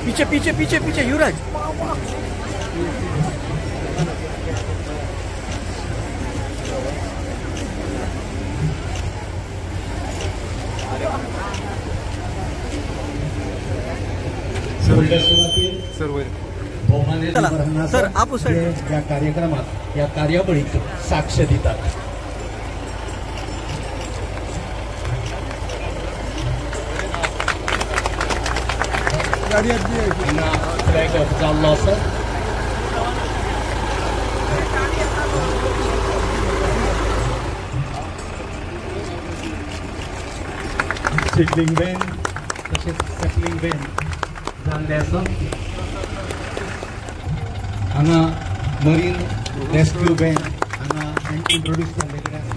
पीछे पीछे पीछे पीछे युवराज। सर आप या कार्यक्रमात या कार्यावळीत साक्ष देतात। गाडी फ्लॅग ऑफ जाल्लो आसा। सिडलिंग वॅन तशेंच सॅपलिंग वॅन जाल्ले आसा। हांगा मरीन रेस्क्यू वॅन हांगा इंट्रोड्यूस जाल्ले कडेन आसा।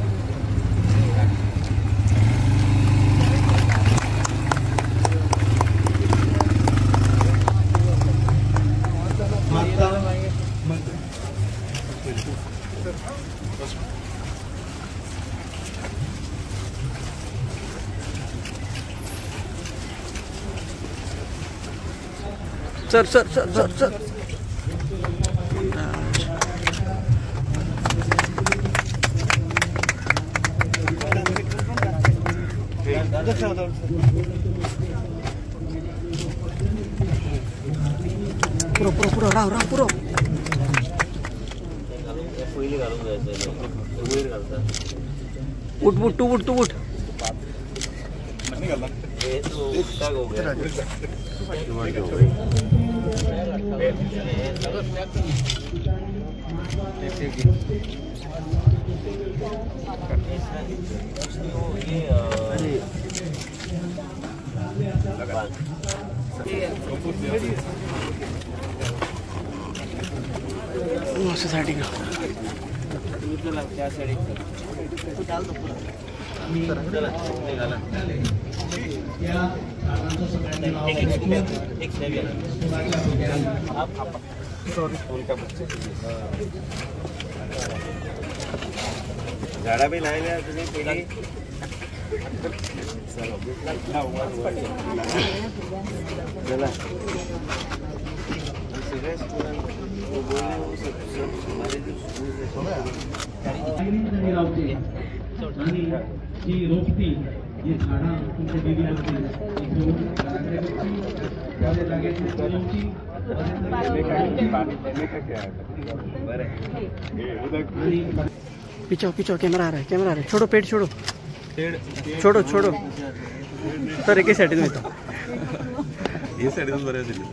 Sir sir sir sir sir पुरो पुरो पुरो राव राव पुरो उठ उठ तू उठ तू उठ सोसाइटी का झाडा भी लायल्या तुम्ही पहिली चला सगळ्या स्कूलांना हमारे जो स्कूल आणि जी रोपटी जी झाडां तुमच्या दिल्लीमध्ये पीछे पीछे कैमरा आ रहा है, कैमरा आ रहा है। छोड़ो पेट छोड़ो छोड़ो छोड़ो सर एक साइड में तो ये साइड में बरे दिली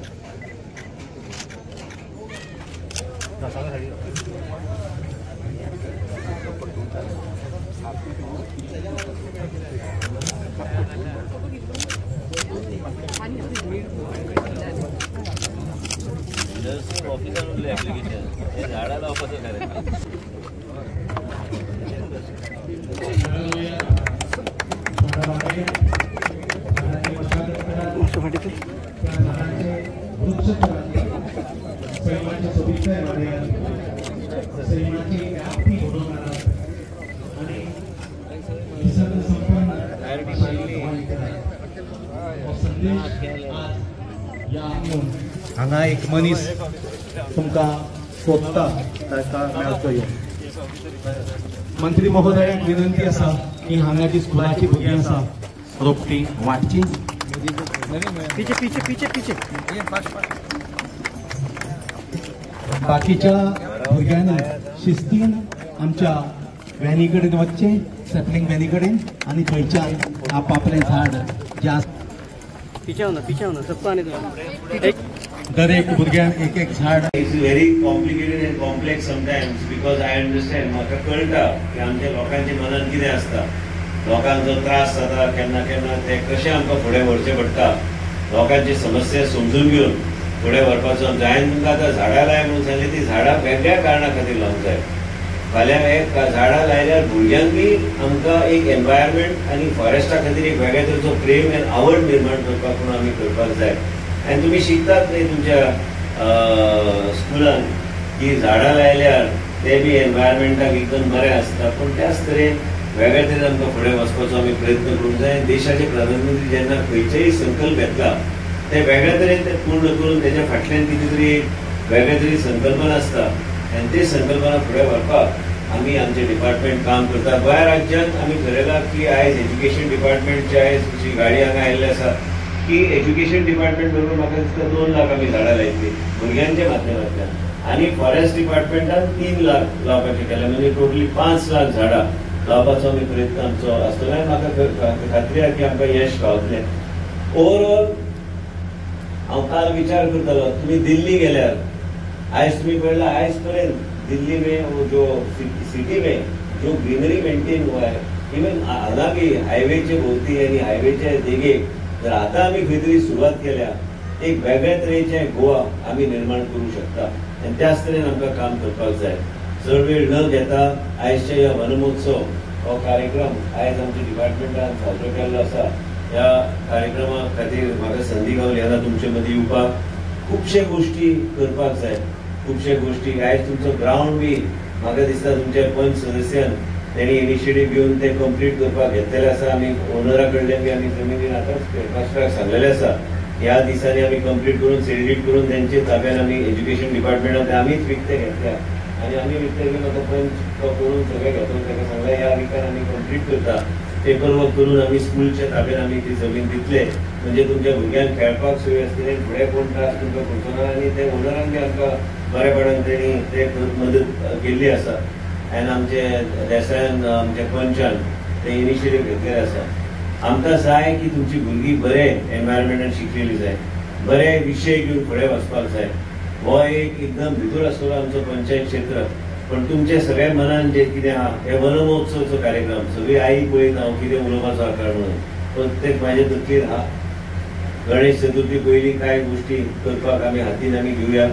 ऑफिस आणले ऍप्लिकेशन हे झाडाला ऑफिस करायचं हांगा एक मनीस तुमका सोदता ताका मेळचो ह्यो मंत्री महोदयाक विनंती आसा की हांगा जी स्कुलाची भुरगीं आसा रोपटी वाटची पीछे पीछे पीछे पीछे बाकीच्या भुरग्यांनी शिस्तीन आमच्या व्हॅनी कडेन वचचे सॅपलिंग व्हॅनी कडेन आणि थंयच्यान आपापलें झाड ज्या पीछे होना सबको आने दो एक दरेक भुरग्याक एक एक झाड it's very complicated and complex sometimes because I understand म्हाका कळटा की आमच्या लोकांच्या मनात कितें आसता लोकांचो त्रास जाता केन्ना केन्ना ते कशें आमकां फुडें व्हरचें पडटा लोकांची समस्या समजून घेवन फुडें व्हरपाचो जायन तुमकां आतां झाडां लाय म्हणून सांगली ती झाडां वेगळ्या कारणां खातीर लावंक जाय फाल्यां एक झाडां लायल्यार भुरग्यांकूय आमकां एक एनवायरमेंट आनी फॉरेस्टा खातीर एक वेगळ्या तरेचो प्रेम आनी आवड निर्माण करपाक म्हणून आमी करपाक जाय आनी तुमी शिकतात न्ही तुमच्या स्कुलान की झाडां लायल्यार ते बी एनवायरमेंटाक एकदम बरें आसता पूण त्याच तरेन वेगळ्या तरेन आमकां फुडें वचपाचो आमी प्रयत्न करूंक जाय. देशाचे प्रधानमंत्री जेन्ना खंयचेय संकल्प घेतला ते वेगळ्या तरेन ते पूर्ण करून तेच्या फाटल्यान कितें तरी वेगळे तरी संकल्पना आसता आनी ते संकल्पना फुडें व्हरपाक आमी आमचे डिपार्टमेंट काम करता. गोंय राज्यांत आमी ठरयलां की आयज एज्युकेशन डिपार्टमेंटची आयज जी गाडी हांगा आयिल्ली आसा की एज्युकेशन डिपार्टमेंट बरोबर म्हाका दिसता 2 लाख आमी झाडां लायतली भुरग्यांच्या माध्यमांतल्यान आनी फॉरेस्ट डिपार्टमेंटान 3 लाख लावपाचें केलें म्हणजे टोटली 5 लाख झाडां लावपाचो आमी प्रयत्न आमचो आसतलो आनी म्हाका खात्री आसा की आमकां यश गावतलें. ओवरऑल हांव काल विचार करतालो तुमी दिल्ली गेल्यार आयज तुमी पळयलां आयज पर्यंत दिल्ली में जो सिटी में जो ग्रीनरी मेंटेन हुआ है इवन हांगा बी हायवेचे भोवती आनी हायवेच्या देगेक जर आतां आमी खंय तरी सुरवात केल्या एक वेगळ्या तरेचें गोवा आमी निर्माण करूं शकता आनी त्याच तरेन आमकां काम करपाक जाय. चड वेळ न घेता आयजच्या ह्या वनमहोत्सव हो कार्यक्रम आयज आमच्या डिपार्टमेंटान साजरो केल्लो आसा. ह्या कार्यक्रमा खातीर म्हाका संदी गावली आतां तुमचे मदीं येवपाक. खुबशे गोश्टी करपाक जाय, खुबशे गोश्टी आयज तुमचो ग्राउंड बी म्हाका दिसता तुमच्या पंच सदस्यान तेणी इनिशिएटीव घेवन ते कंप्लीट करपाक घेतलेले आसा. आमी ओनरा कडल्यान बी आमी जमिनीन आतांच फास्ट्रॅक सांगलेले आसा ह्या दिसांनी आमी कंप्लीट करून सेडिट करून तेंचे ताब्यान आमी एज्युकेशन डिपार्टमेंटान आमीच विकते घेतल्या आनी आमी विकते घेवन आतां पंच करून सगळे घेतून ताका सांगलें ह्या विकान आमी कंप्लीट करता. पेपर वर्क करून आमी स्कूलच्या ताब्यान आमी ती जमीन दितले म्हणजे तुमच्या भुरग्यांक खेळपाक सोय आसतली फुडें कोण त्रास तुमकां करचो ना आनी ते ओनरान बी आमकां बरेपणान तेणी ते मदत केल्ली आसा आनी आमचे देसायान आमच्या पंचान ते इनिशिएटीव घेतलेले आसा. आमकां जाय की तुमची भुरगीं बरे एनवायरमेंटान शिकलेली जाय, बरे विशय घेवन फुडें वचपाक जाय. हो एक एकदम भितूर आसतलो आमचो पंचायत क्षेत्र पण तुमच्या सगळ्या मनान जे कितें आहा हे वनमहोत्सवचो कार्यक्रम सगळी आई पळयता हांव कितें उलोवपाचो आकार म्हणून प्रत्येक म्हाजे तकलेर आहा. गणेश चतुर्थी पयलीं कांय गोश्टी करपाक आमी हातीन आमी घेवया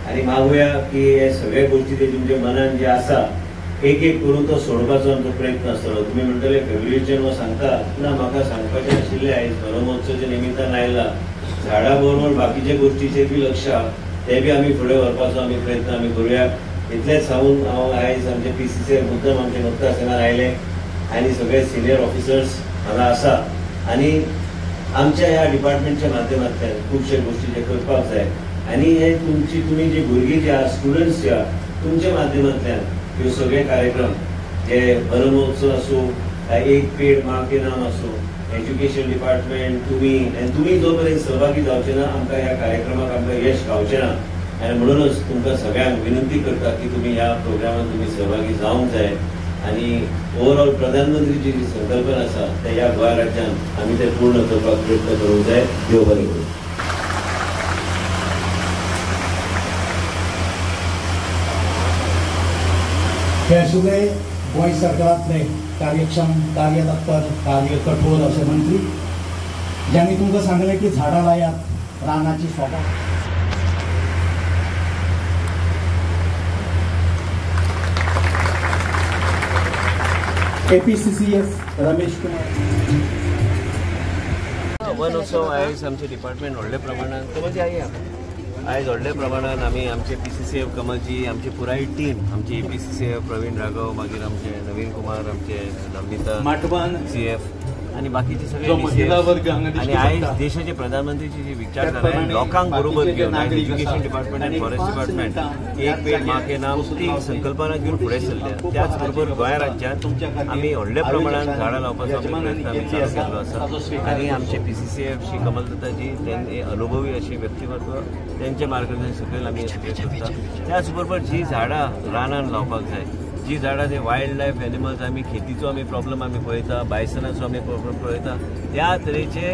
आनी मागुया की हे सगळे गोश्टी ते तुमच्या मनान जे आसा एक एक करून तो सोडपाचो आमचो प्रयत्न आसतलो. तुमी म्हणटले फेब्रुवारीच्यान हो सांगता ना म्हाका सांगपाचें आशिल्लें आयज वनमहोत्सवच्या निमित्तान आयला झाडां बरोबर बाकीचे गोश्टीचेर बी लक्ष आहा ते बी आमी फुडें व्हरपाचो आमी प्रयत्न आमी करुया. इतलेंच सांगून हांव आयज आमचे PCCR मुद्दम आमचे मुक्ता सेनार आयले आनी सगळे सिनियर ऑफिसर्स हांगा आसा आनी आमच्या ह्या डिपार्टमेंटच्या माध्यमांतल्यान खुबशे गोश्टी जे करपाक जाय आनी हे तुमी जी भुरगीं जे आहा स्टुडंट्स जे आहा तुमच्या माध्यमांतल्यान ह्यो सगळे कार्यक्रम जे वनमहोत्सव आसूं एक पेड माँ के नाम आसूं एज्युकेशन डिपार्टमेंट तुमी जो पर्यंत सहभागी जावचे ना आमकां ह्या कार्यक्रमाक आमकां यश गावचें ना आनी म्हणूनच तुमकां सगळ्यांक विनंती करता की तुमी ह्या प्रोग्रामांत तुमी सहभागी जावंक जाय आनी ओवरऑल प्रधानमंत्रीची जी संकल्पना आसा ते ह्या गोंय राज्यांत आमी ते पूर्ण करपाक प्रयत्न करूंक जाय. देव बरें करूं. हे आशिल्ले गोंय सरकारांतले कार्यक्षम कार्यतत्पर कार्यकठोर असे मंत्री ज्यांनी तुमकां सांगलें की झाडां लायात रानाची शोभा. APCCS रमेश कुमार. वन उत्सव आयज आमचे डिपार्टमेंट व्हडल्या प्रमाणात कमलजी आयज व्हडल्या प्रमाणात आमी आमचे PCCF कमलजी आमची पुराय टीम आमची APCCF प्रवीण राघव मागीर आमचे नवीन कुमार आमचे नवनीता माटवान CF आणि बाकीचे सगळे आणि आयज देशाचे प्रधानमंत्रीची जी विचारधारा आहे लोकांक बरोबर घेऊन एज्युकेशन डिपार्टमेंट आणि फॉरेस्ट डिपार्टमेंट एक पेड माँ के नाम ती संकल्पना घेऊन फुडें सरल्या. त्याच बरोबर गोंय राज्यांत आमी व्हडल्या प्रमाणात झाडां लावपाचो आमी प्रयत्न आमी चालू केल्लो आसा आनी आमचे PCCF श्री कमलदत्ताजी त्यांनी अनुभवी अशी व्यक्तिमत्व त्यांचे मार्गदर्शन सकयल आमी हे करता. त्याच बरोबर जी झाडां रानान लावपाक जाय जी झाडां जे वायल्ड लायफ एनिमल्स आमी खेतीचो आमी प्रॉब्लेम आमी पळयता बायसनाचो आमी प्रॉब्लेम पळयता त्या तरेचे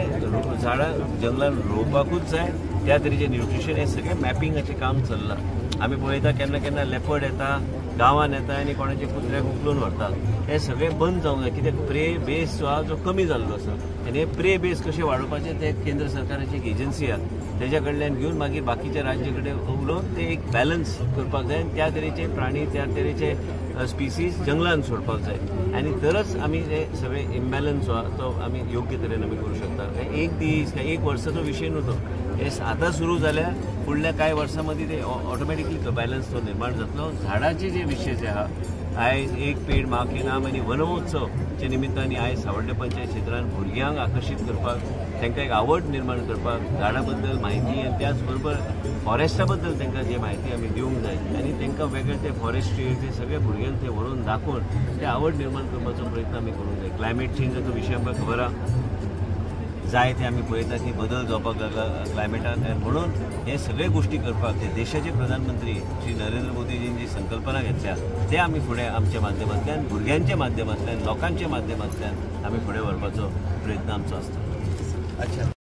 झाडां जंगलान रोवपाकूच जाय. त्या तरेचे न्यूट्रिशन हे सगळे मॅपिंगाचें काम चल्लां. आमी पळयता केन्ना केन्ना लेपर्ड येता गांवांत येता आनी कोणाचे कुत्र्याक उखलून व्हरतात हे सगळें बंद जावंक जाय कित्याक प्रे बेस जो आहा तो कमी जाल्लो आसा आनी हे प्रे बेस कशें वाडोवपाचें ते केंद्र सरकाराची एक एजन्सी आहा तेज्या कडल्यान घेवन मागीर बाकीच्या राज्या कडेन उलोवन ते एक बॅलन्स करपाक जाय आनी त्या तरेचे प्राणी त्या तरेचे स्पिसीज जंगलान सोडपाक जाय आनी तरच आमी हे सगळे इम्बॅलन्स जो आहा तो आमी योग्य तरेन आमी करूं शकता. एक दीस एक वर्साचो विशय न्हू तो हे आतां सुरू जाल्यार फुडल्या कांय वर्सां मदीं ते ऑटोमॅटिकली तो बॅलन्स तो निर्माण जातलो. झाडाचे जे विशय जे आहा आयज एक पेड माँ के नाम आनी वन महोत्सवच्या निमित्तान आयज सावड्डे पंचायत क्षेत्रांत भुरग्यांक आकर्शीत करपाक, तांकां एक आवड निर्माण करपाक, झाडां बद्दल म्हायती आनी त्याच बरोबर फॉरेस्टा बद्दल तांकां जी म्हायती आमी दिवंक जाय आनी तांकां वेगळे ते फॉरेस्ट्री ते सगळे भुरग्यांक ते व्हरून दाखोवन ते आवड निर्माण करपाचो प्रयत्न आमी करूंक जाय. क्लायमेट चेंजाचो विशय आमकां खबर आहा, जाय ते आमी पळयता की बदल जावपाक लागला क्लायमेटान. म्हणून हे सगळे गोष्टी करपाक ते देशाचे प्रधानमंत्री श्री नरेंद्र मोदीजीन जी संकल्पना घेतल्या ते आमी फुडें आमच्या माध्यमांतल्यान, भुरग्यांच्या माध्यमांतल्यान, लोकांच्या माध्यमांतल्यान आमी फुडें व्हरपाचो प्रयत्न आमचो आसता. अच्छा.